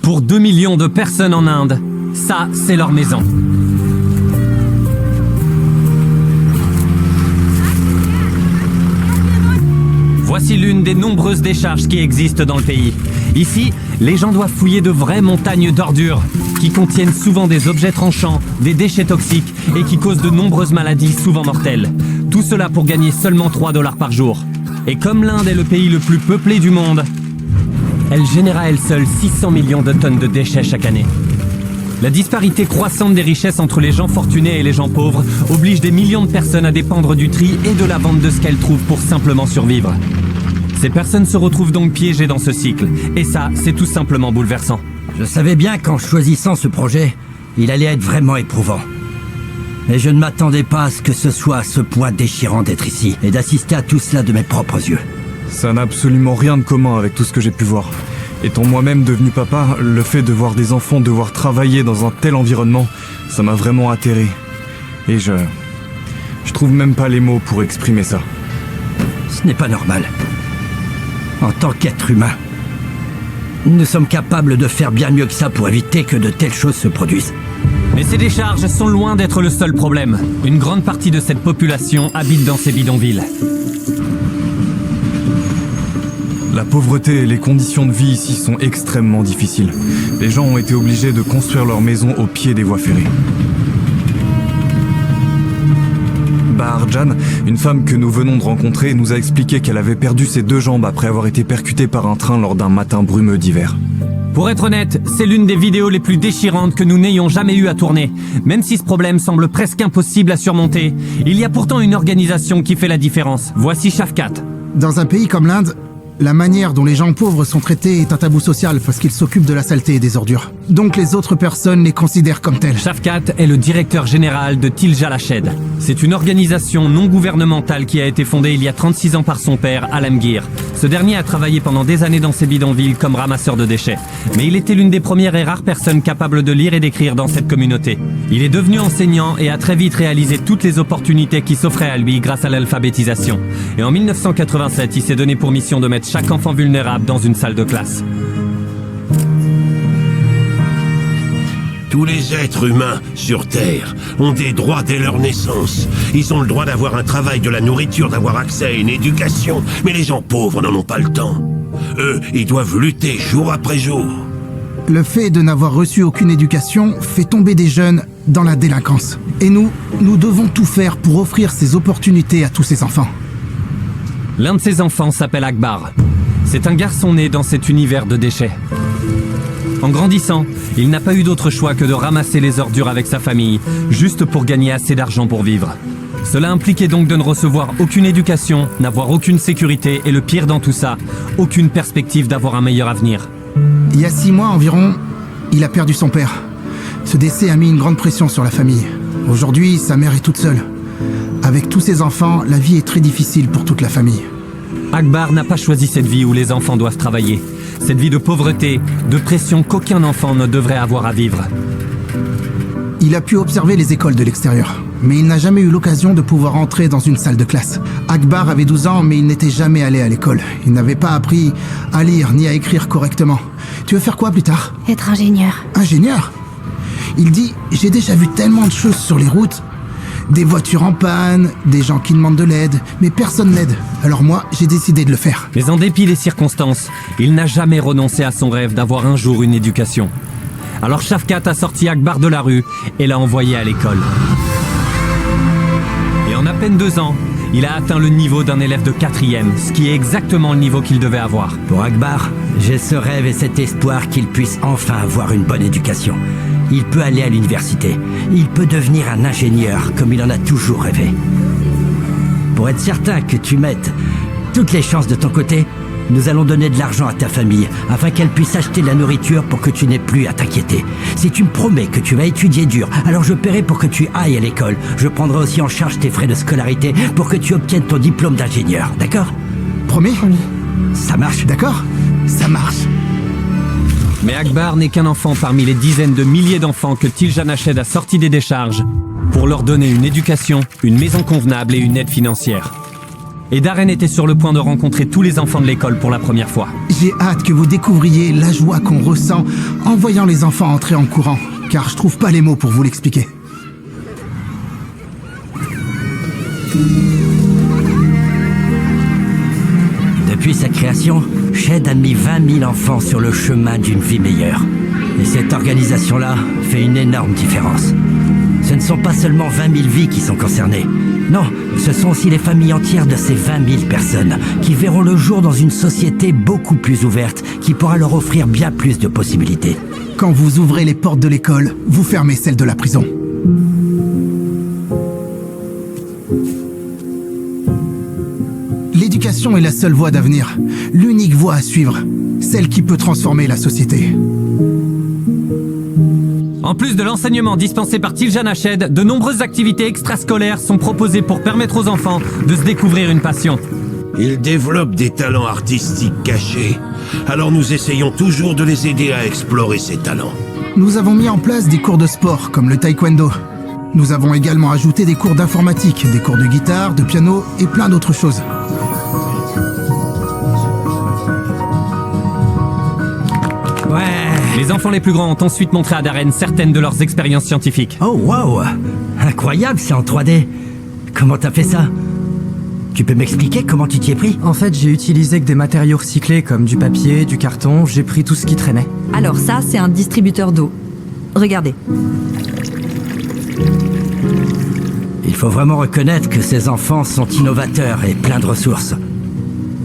Pour 2 millions de personnes en Inde, ça, c'est leur maison. Voici l'une des nombreuses décharges qui existent dans le pays. Ici, les gens doivent fouiller de vraies montagnes d'ordures qui contiennent souvent des objets tranchants, des déchets toxiques et qui causent de nombreuses maladies souvent mortelles. Tout cela pour gagner seulement 3 $ par jour. Et comme l'Inde est le pays le plus peuplé du monde, elle génère à elle seule 600 millions de tonnes de déchets chaque année. La disparité croissante des richesses entre les gens fortunés et les gens pauvres oblige des millions de personnes à dépendre du tri et de la vente de ce qu'elles trouvent pour simplement survivre. Ces personnes se retrouvent donc piégées dans ce cycle. Et ça, c'est tout simplement bouleversant. Je savais bien qu'en choisissant ce projet, il allait être vraiment éprouvant. Mais je ne m'attendais pas à ce que ce soit à ce point déchirant d'être ici et d'assister à tout cela de mes propres yeux. Ça n'a absolument rien de commun avec tout ce que j'ai pu voir. Étant moi-même devenu papa, le fait de voir des enfants devoir travailler dans un tel environnement, ça m'a vraiment atterré. Et je trouve même pas les mots pour exprimer ça. Ce n'est pas normal. En tant qu'être humain, nous sommes capables de faire bien mieux que ça pour éviter que de telles choses se produisent. Mais ces décharges sont loin d'être le seul problème. Une grande partie de cette population habite dans ces bidonvilles. La pauvreté et les conditions de vie ici sont extrêmement difficiles. Les gens ont été obligés de construire leurs maisons au pied des voies ferrées. Bahar Jan, une femme que nous venons de rencontrer, nous a expliqué qu'elle avait perdu ses 2 jambes après avoir été percutée par un train lors d'un matin brumeux d'hiver. Pour être honnête, c'est l'une des vidéos les plus déchirantes que nous n'ayons jamais eu à tourner. Même si ce problème semble presque impossible à surmonter, il y a pourtant une organisation qui fait la différence. Voici Shafkat. Dans un pays comme l'Inde, la manière dont les gens pauvres sont traités est un tabou social parce qu'ils s'occupent de la saleté et des ordures. Donc les autres personnes les considèrent comme telles. Shafkat est le directeur général de Tilja Lashed. C'est une organisation non gouvernementale qui a été fondée il y a 36 ans par son père, Alamgir. Ce dernier a travaillé pendant des années dans ces bidonvilles comme ramasseur de déchets. Mais il était l'une des premières et rares personnes capables de lire et d'écrire dans cette communauté. Il est devenu enseignant et a très vite réalisé toutes les opportunités qui s'offraient à lui grâce à l'alphabétisation. Et en 1987, il s'est donné pour mission de mettre chaque enfant vulnérable dans une salle de classe. Tous les êtres humains sur Terre ont des droits dès leur naissance. Ils ont le droit d'avoir un travail, de la nourriture, d'avoir accès à une éducation. Mais les gens pauvres n'en ont pas le temps. Eux, ils doivent lutter jour après jour. Le fait de n'avoir reçu aucune éducation fait tomber des jeunes dans la délinquance. Et nous devons tout faire pour offrir ces opportunités à tous ces enfants. L'un de ses enfants s'appelle Akbar. C'est un garçon né dans cet univers de déchets. En grandissant, il n'a pas eu d'autre choix que de ramasser les ordures avec sa famille, juste pour gagner assez d'argent pour vivre. Cela impliquait donc de ne recevoir aucune éducation, n'avoir aucune sécurité et le pire dans tout ça, aucune perspective d'avoir un meilleur avenir. Il y a 6 mois environ, il a perdu son père. Ce décès a mis une grande pression sur la famille. Aujourd'hui, sa mère est toute seule. Avec tous ses enfants, la vie est très difficile pour toute la famille. Akbar n'a pas choisi cette vie où les enfants doivent travailler. Cette vie de pauvreté, de pression qu'aucun enfant ne devrait avoir à vivre. Il a pu observer les écoles de l'extérieur, mais il n'a jamais eu l'occasion de pouvoir entrer dans une salle de classe. Akbar avait 12 ans, mais il n'était jamais allé à l'école. Il n'avait pas appris à lire ni à écrire correctement. Tu veux faire quoi plus tard? Être ingénieur. Ingénieur? Il dit « J'ai déjà vu tellement de choses sur les routes. Des voitures en panne, des gens qui demandent de l'aide, mais personne n'aide. Alors moi, j'ai décidé de le faire. » Mais en dépit des circonstances, il n'a jamais renoncé à son rêve d'avoir un jour une éducation. Alors Shafkat a sorti Akbar de la rue et l'a envoyé à l'école. Et en à peine 2 ans, il a atteint le niveau d'un élève de 4e, ce qui est exactement le niveau qu'il devait avoir. Pour Akbar, j'ai ce rêve et cet espoir qu'il puisse enfin avoir une bonne éducation. Il peut aller à l'université. Il peut devenir un ingénieur comme il en a toujours rêvé. Pour être certain que tu mettes toutes les chances de ton côté, nous allons donner de l'argent à ta famille afin qu'elle puisse acheter de la nourriture pour que tu n'aies plus à t'inquiéter. Si tu me promets que tu vas étudier dur, alors je paierai pour que tu ailles à l'école. Je prendrai aussi en charge tes frais de scolarité pour que tu obtiennes ton diplôme d'ingénieur. D'accord? Promis? Ça marche? D'accord? Ça marche. Mais Akbar n'est qu'un enfant parmi les dizaines de milliers d'enfants que Tilja Lashed a sortis des décharges pour leur donner une éducation, une maison convenable et une aide financière. Et Darren était sur le point de rencontrer tous les enfants de l'école pour la première fois. J'ai hâte que vous découvriez la joie qu'on ressent en voyant les enfants entrer en courant, car je trouve pas les mots pour vous l'expliquer. Depuis sa création, Shed a mis 20 000 enfants sur le chemin d'une vie meilleure. Et cette organisation-là fait une énorme différence. Ce ne sont pas seulement 20 000 vies qui sont concernées. Non, ce sont aussi les familles entières de ces 20 000 personnes qui verront le jour dans une société beaucoup plus ouverte, qui pourra leur offrir bien plus de possibilités. Quand vous ouvrez les portes de l'école, vous fermez celles de la prison. L'éducation est la seule voie d'avenir, l'unique voie à suivre, celle qui peut transformer la société. En plus de l'enseignement dispensé par Tiljana Shed, de nombreuses activités extrascolaires sont proposées pour permettre aux enfants de se découvrir une passion. Ils développent des talents artistiques cachés. Alors nous essayons toujours de les aider à explorer ces talents. Nous avons mis en place des cours de sport, comme le taekwondo. Nous avons également ajouté des cours d'informatique, des cours de guitare, de piano et plein d'autres choses. Ouais. Les enfants les plus grands ont ensuite montré à Darren certaines de leurs expériences scientifiques. Oh wow, incroyable, c'est en 3D. Comment t'as fait ça? Tu peux m'expliquer comment tu t'y es pris? En fait, j'ai utilisé que des matériaux recyclés comme du papier, du carton, j'ai pris tout ce qui traînait. Alors ça, c'est un distributeur d'eau. Regardez. Il faut vraiment reconnaître que ces enfants sont innovateurs et pleins de ressources.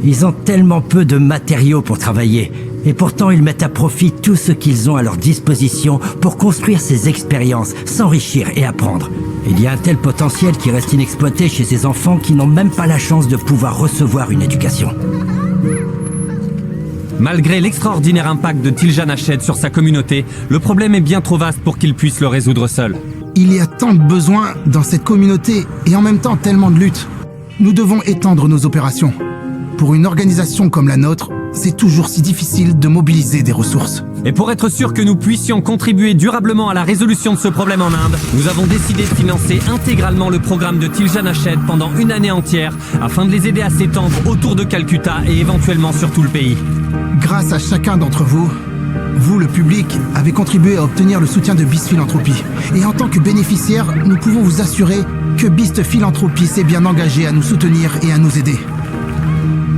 Ils ont tellement peu de matériaux pour travailler, et pourtant ils mettent à profit tout ce qu'ils ont à leur disposition pour construire ces expériences, s'enrichir et apprendre. Il y a un tel potentiel qui reste inexploité chez ces enfants qui n'ont même pas la chance de pouvoir recevoir une éducation. Malgré l'extraordinaire impact de Tiljana Shed sur sa communauté, le problème est bien trop vaste pour qu'il puisse le résoudre seul. Il y a tant de besoins dans cette communauté et en même temps tellement de luttes. Nous devons étendre nos opérations. Pour une organisation comme la nôtre, c'est toujours si difficile de mobiliser des ressources. Et pour être sûr que nous puissions contribuer durablement à la résolution de ce problème en Inde, nous avons décidé de financer intégralement le programme de Tiljana Shed pendant une année entière afin de les aider à s'étendre autour de Calcutta et éventuellement sur tout le pays. Grâce à chacun d'entre vous, vous, le public, avez contribué à obtenir le soutien de Beast Philanthropy. Et en tant que bénéficiaire, nous pouvons vous assurer que Beast Philanthropy s'est bien engagé à nous soutenir et à nous aider.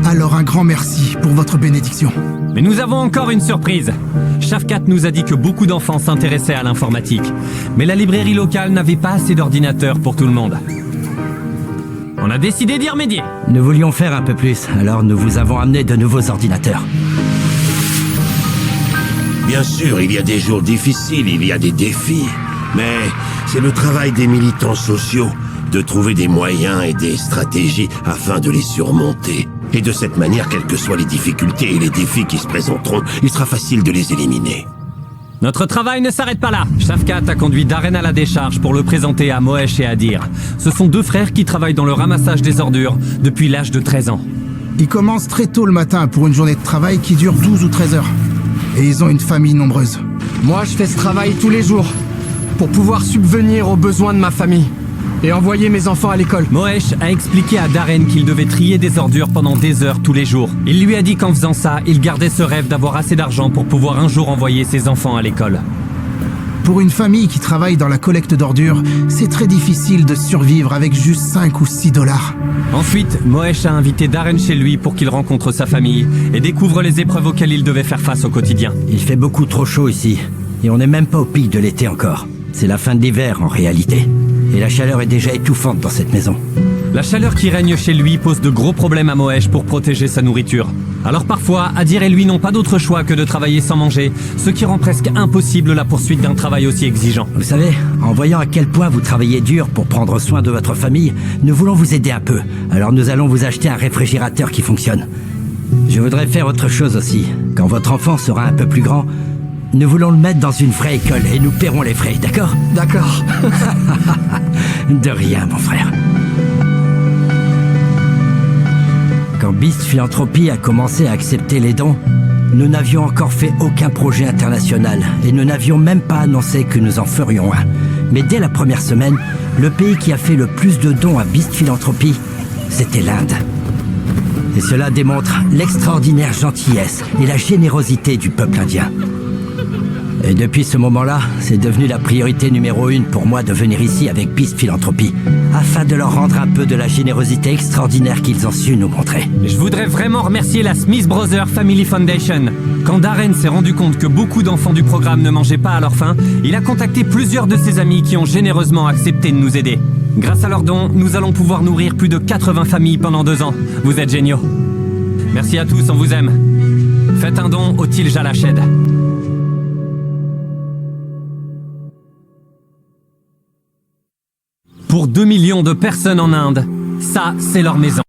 Alors un grand merci pour votre bénédiction. Mais nous avons encore une surprise. Shafkat nous a dit que beaucoup d'enfants s'intéressaient à l'informatique. Mais la librairie locale n'avait pas assez d'ordinateurs pour tout le monde. On a décidé d'y remédier. Nous voulions faire un peu plus, alors nous vous avons amené de nouveaux ordinateurs. Bien sûr, il y a des jours difficiles, il y a des défis. Mais c'est le travail des militants sociaux de trouver des moyens et des stratégies afin de les surmonter. Et de cette manière, quelles que soient les difficultés et les défis qui se présenteront, il sera facile de les éliminer. Notre travail ne s'arrête pas là. Shafkat a conduit Darren à la décharge pour le présenter à Moesh et Adir. Ce sont deux frères qui travaillent dans le ramassage des ordures depuis l'âge de 13 ans. Ils commencent très tôt le matin pour une journée de travail qui dure 12 ou 13 heures. Et ils ont une famille nombreuse. Moi, je fais ce travail tous les jours pour pouvoir subvenir aux besoins de ma famille et envoyer mes enfants à l'école. Moesh a expliqué à Darren qu'il devait trier des ordures pendant des heures tous les jours. Il lui a dit qu'en faisant ça, il gardait ce rêve d'avoir assez d'argent pour pouvoir un jour envoyer ses enfants à l'école. Pour une famille qui travaille dans la collecte d'ordures, c'est très difficile de survivre avec juste 5 ou 6 dollars. Ensuite, Moesh a invité Darren chez lui pour qu'il rencontre sa famille et découvre les épreuves auxquelles il devait faire face au quotidien. Il fait beaucoup trop chaud ici, et on n'est même pas au pic de l'été encore. C'est la fin de l'hiver en réalité. Et la chaleur est déjà étouffante dans cette maison. La chaleur qui règne chez lui pose de gros problèmes à Moesh pour protéger sa nourriture. Alors parfois, Adir et lui n'ont pas d'autre choix que de travailler sans manger, ce qui rend presque impossible la poursuite d'un travail aussi exigeant. Vous savez, en voyant à quel point vous travaillez dur pour prendre soin de votre famille, nous voulons vous aider un peu. Alors nous allons vous acheter un réfrigérateur qui fonctionne. Je voudrais faire autre chose aussi. Quand votre enfant sera un peu plus grand, nous voulons le mettre dans une vraie école et nous paierons les frais, d'accord? D'accord. De rien, mon frère. Quand Beast Philanthropy a commencé à accepter les dons, nous n'avions encore fait aucun projet international et nous n'avions même pas annoncé que nous en ferions un. Mais dès la première semaine, le pays qui a fait le plus de dons à Beast Philanthropy, c'était l'Inde. Et cela démontre l'extraordinaire gentillesse et la générosité du peuple indien. Et depuis ce moment-là, c'est devenu la priorité numéro 1 pour moi de venir ici avec Beast Philanthropy, afin de leur rendre un peu de la générosité extraordinaire qu'ils ont su nous montrer. Je voudrais vraiment remercier la Smith Brothers Family Foundation. Quand Darren s'est rendu compte que beaucoup d'enfants du programme ne mangeaient pas à leur faim, il a contacté plusieurs de ses amis qui ont généreusement accepté de nous aider. Grâce à leurs dons, nous allons pouvoir nourrir plus de 80 familles pendant 2 ans. Vous êtes géniaux. Merci à tous, on vous aime. Faites un don au Til Jalached. Pour 2 millions de personnes en Inde, ça, c'est leur maison.